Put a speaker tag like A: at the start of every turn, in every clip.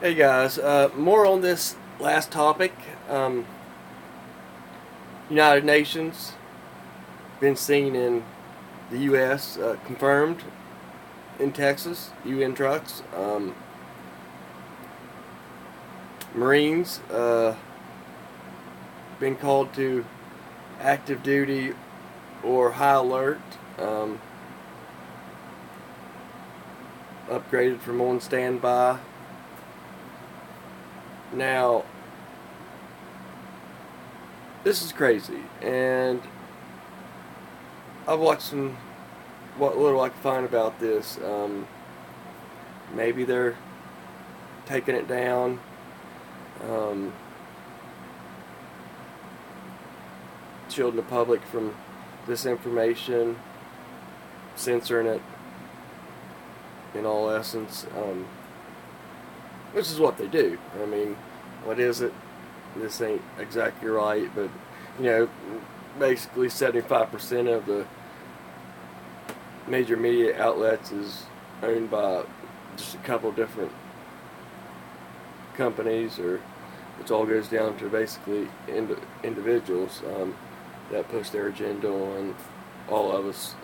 A: Hey guys, more on this last topic. United Nations been seen in the U.S. Confirmed in Texas. UN trucks. Marines been called to active duty or high alert. Um, Upgraded from on standby. Now this is crazy, and I've watched what little I can find about this. Maybe they're taking it down. Um, Shielding the public from disinformation, censoring it in all essence, which is what they do. I mean, what is it? This ain't exactly right, but you know, basically 75% of the major media outlets is owned by just a couple different companies, or which all goes down to basically individuals that push their agenda on all of us,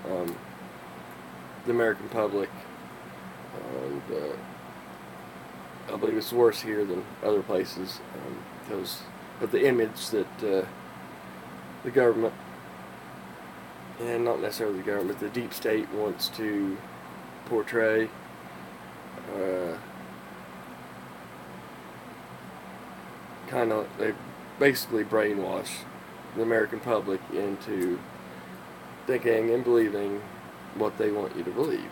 A: the American public, and I believe it's worse here than other places because of the image that the government, and not necessarily the government, the deep state wants to portray. Uh, they basically brainwash the American public into thinking and believing what they want you to believe.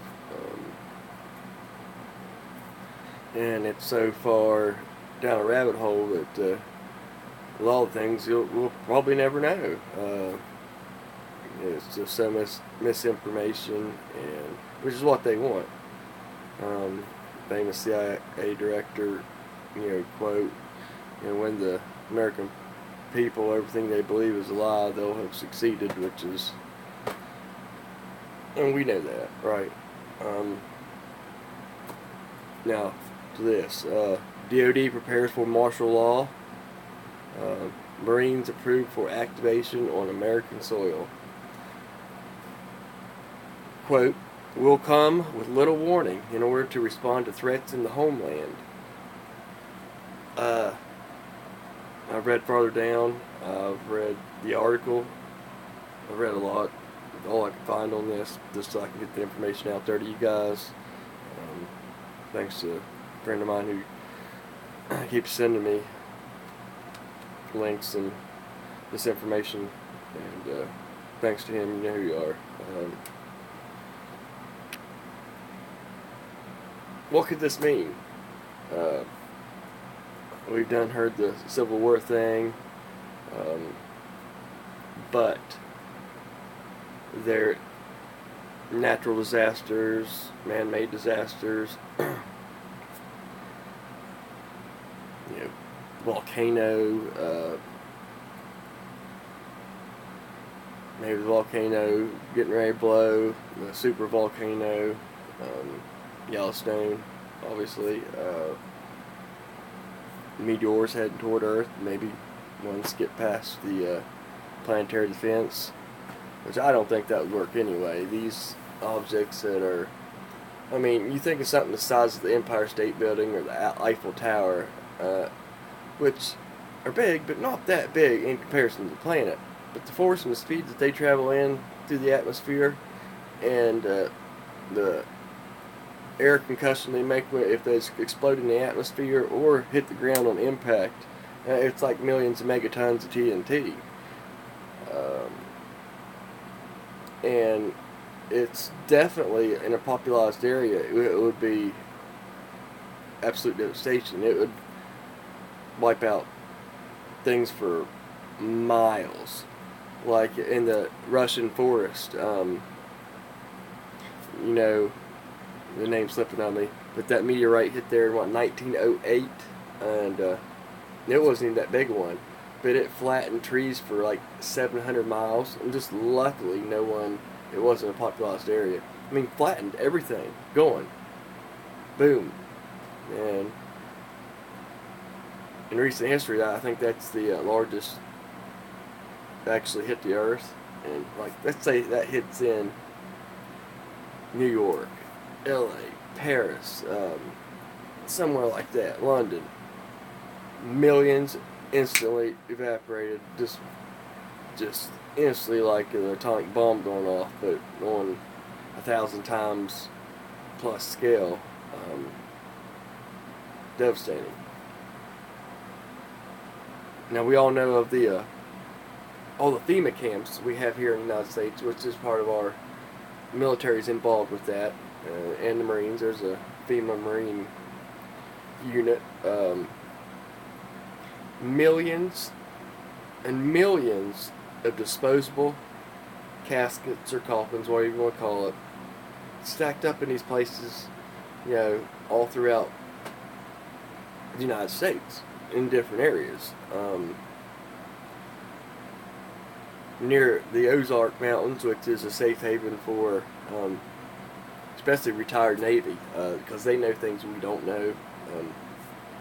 A: And it's so far down a rabbit hole that a lot of things we'll probably never know. It's just so much misinformation, and which is what they want. Famous CIA director, quote, when the American people, everything they believe is a lie, they'll have succeeded, which is, and we know that, right? Now, to this, D.O.D. prepares for martial law. Marines approved for activation on American soil. Quote, will come with little warning in order to respond to threats in the homeland. I've read farther down. I've read the article. I've read a lot. All I can find on this, just so I can get the information out there to you guys. Thanks to a friend of mine who keeps sending me links and this information, and thanks to him, you know who you are. What could this mean? We've heard the Civil War thing, but they're natural disasters, man-made disasters, volcano, maybe the volcano getting ready to blow, the super volcano, Yellowstone, obviously, meteors heading toward Earth, maybe ones get past the planetary defense, which I don't think that would work anyway. These objects that are, I mean, you think of something the size of the Empire State Building or the Eiffel Tower, which are big, but not that big in comparison to the planet. But the force and the speed that they travel in through the atmosphere, and the air concussion they make if they explode in the atmosphere or hit the ground on impact, it's like millions of megatons of TNT. And it's definitely in a populated area. It would be absolute devastation. It would wipe out things for miles, like in the Russian forest. The name's slipping on me, but that meteorite hit there in 1908, and it wasn't even that big a one, but it flattened trees for like 700 miles, and just luckily it wasn't a populated area. I mean, flattened everything, going, boom, and in recent history, I think that's the largest actually hit the earth. And like, let's say that hits in New York, L.A., Paris, somewhere like that, London. Millions instantly evaporated, just instantly, like an atomic bomb going off, but on 1,000 times plus scale. Devastating. Now we all know of the all the FEMA camps we have here in the United States, which is part of our military is involved with that, and the Marines. There's a FEMA Marine unit. Millions and millions of disposable caskets or coffins, whatever you want to call it, stacked up in these places, all throughout the United States in different areas. Near the Ozark Mountains, which is a safe haven for especially retired Navy, because they know things we don't know.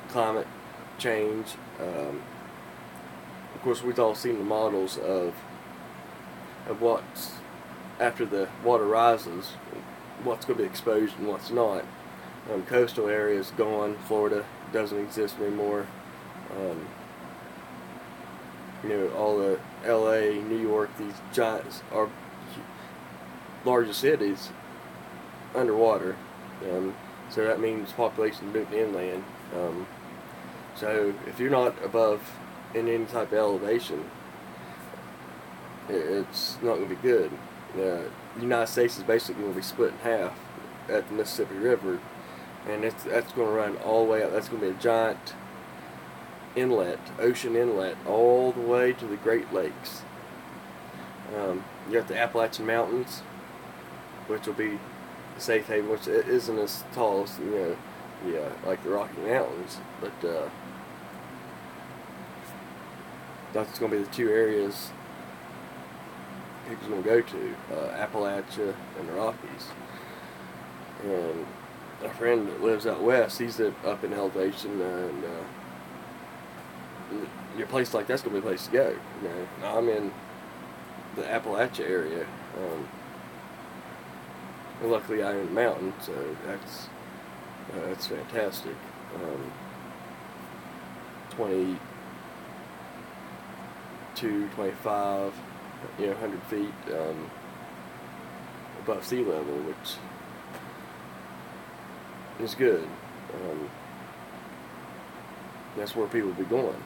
A: Climate change. Of course, we've all seen the models of what's after the water rises, what's going to be exposed and what's not. Coastal areas gone. Florida doesn't exist anymore. All the L.A., New York, these giants are largest cities underwater. So that means population moving inland. So if you're not above in any type of elevation, it's not going to be good. The United States is basically going to be split in half at the Mississippi River, and that's going to run all the way up. That's going to be a giant inlet, ocean inlet, all the way to the Great Lakes. You got the Appalachian Mountains, which will be the safe haven, which isn't as tall as like the Rocky Mountains, but that's going to be the two areas people's going to go to, Appalachia and the Rockies. And a friend that lives out west, he's up in elevation, and a place like that's going to be a place to go. Now, I'm in the Appalachia area, and luckily I'm in the mountain, so that's fantastic. 22, 25, 100 feet above sea level, which is good. That's where people will be going.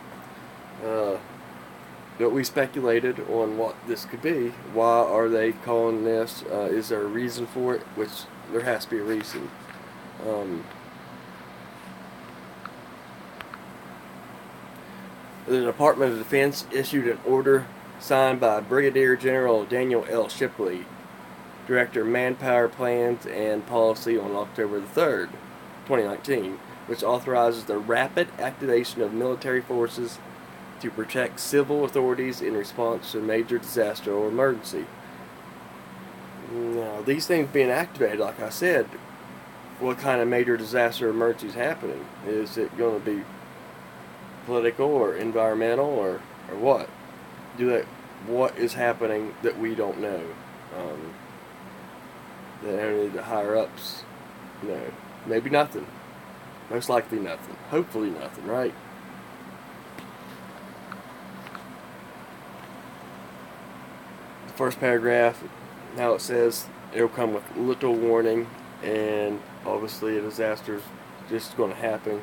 A: But we speculated on what this could be. Why are they calling this? Is there a reason for it? Which there has to be a reason. The Department of Defense issued an order signed by Brigadier General Daniel L. Shipley, Director of Manpower Plans and Policy, on October the 3rd, 2019, which authorizes the rapid activation of military forces to protect civil authorities in response to a major disaster or emergency. Now, these things being activated, like I said, what kind of major disaster or emergency is happening? Is it going to be political or environmental or what? What is happening that we don't know? That only the higher ups know. Maybe nothing. Most likely nothing. Hopefully nothing, right? The first paragraph, now it says it'll come with little warning, and obviously a disaster's just going to happen.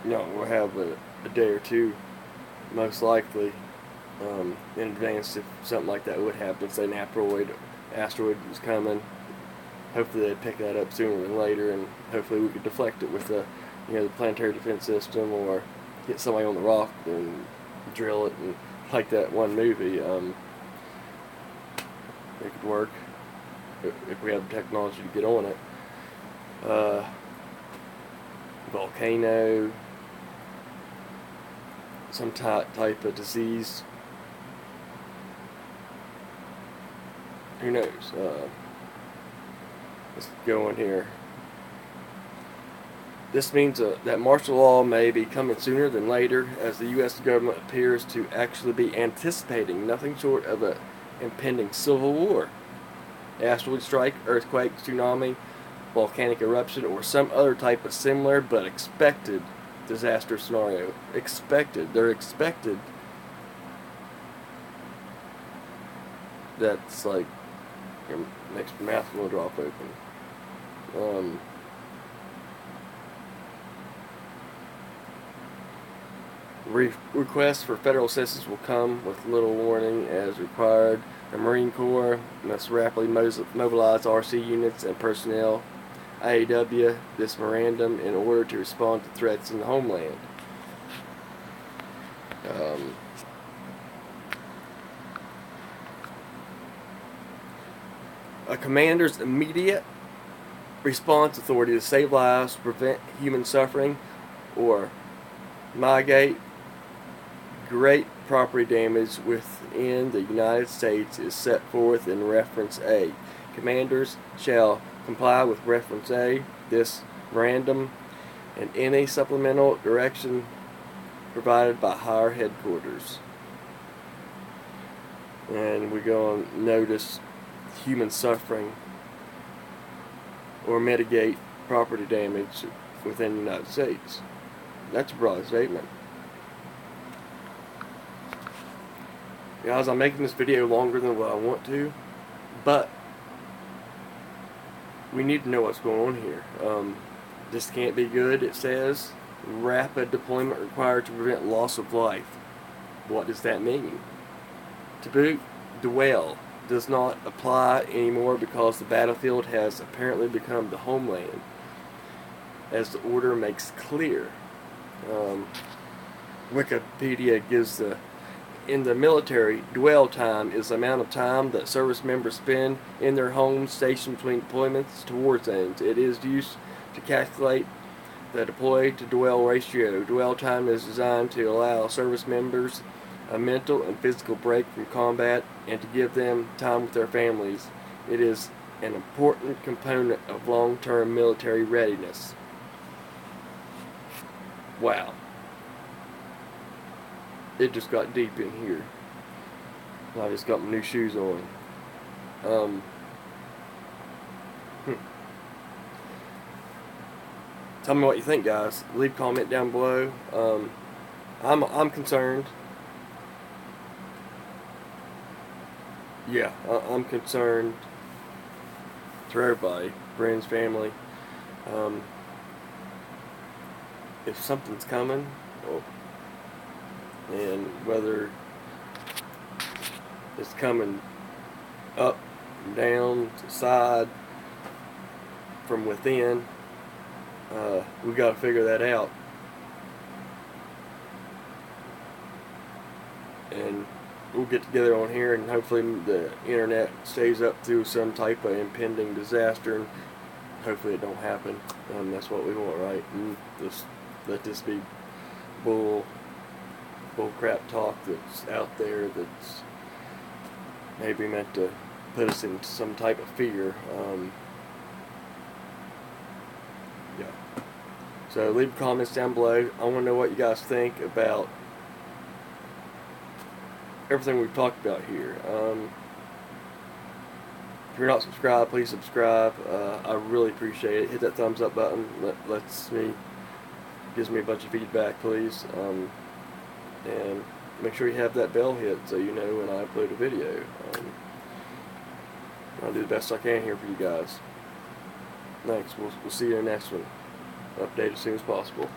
A: We'll have a day or two, most likely, in advance if something like that would happen. Say an asteroid was coming. Hopefully they'd pick that up sooner than later, and hopefully we could deflect it with the planetary defense system, or get somebody on the rock and drill it, and like that one movie. It could work if we have the technology to get on it. Volcano, some type of disease. Who knows? Let's go in here. This means that martial law may be coming sooner than later, as the U.S. government appears to actually be anticipating nothing short of an impending civil war, asteroid strike, earthquake, tsunami, volcanic eruption, or some other type of similar but expected disaster scenario. Expected. They're expected. That's like your next mouth will drop open. Requests for federal assistance will come with little warning as required. The Marine Corps must rapidly mobilize RC units and personnel. IAW this memorandum in order to respond to threats in the homeland. A commander's immediate response authority to save lives, prevent human suffering, or mitigate great property damage within the United States is set forth in Reference A. Commanders shall comply with Reference A, this memorandum, and any supplemental direction provided by higher headquarters. And we go on notice human suffering or mitigate property damage within the United States. That's a broad statement. Guys, I'm making this video longer than what I want to, but we need to know what's going on here. This can't be good, it says. Rapid deployment required to prevent loss of life. What does that mean? To boot, dwell does not apply anymore because the battlefield has apparently become the homeland, as the order makes clear. Wikipedia gives in the military, dwell time is the amount of time that service members spend in their homes stationed between deployments to war zones. It is used to calculate the deploy to dwell ratio. Dwell time is designed to allow service members a mental and physical break from combat and to give them time with their families. It is an important component of long-term military readiness. Wow. It just got deep in here. I just got my new shoes on. Tell me what you think, guys. Leave a comment down below. I'm concerned. Yeah, I'm concerned for everybody, friends, family. If something's coming, and whether it's coming up, down, to side, from within, we got to figure that out. And we'll get together on here, and hopefully the internet stays up through some type of impending disaster, and hopefully it don't happen. That's what we want, right? And just let this be bull crap talk that's out there that's maybe meant to put us into some type of fear. Yeah. So leave comments down below. I want to know what you guys think about everything we've talked about here. If you're not subscribed, please subscribe. I really appreciate it. Hit that thumbs up button. Gives me a bunch of feedback, please. And make sure you have that bell hit so you know when I upload a video. I'll do the best I can here for you guys. Thanks. We'll see you in the next one. Update as soon as possible.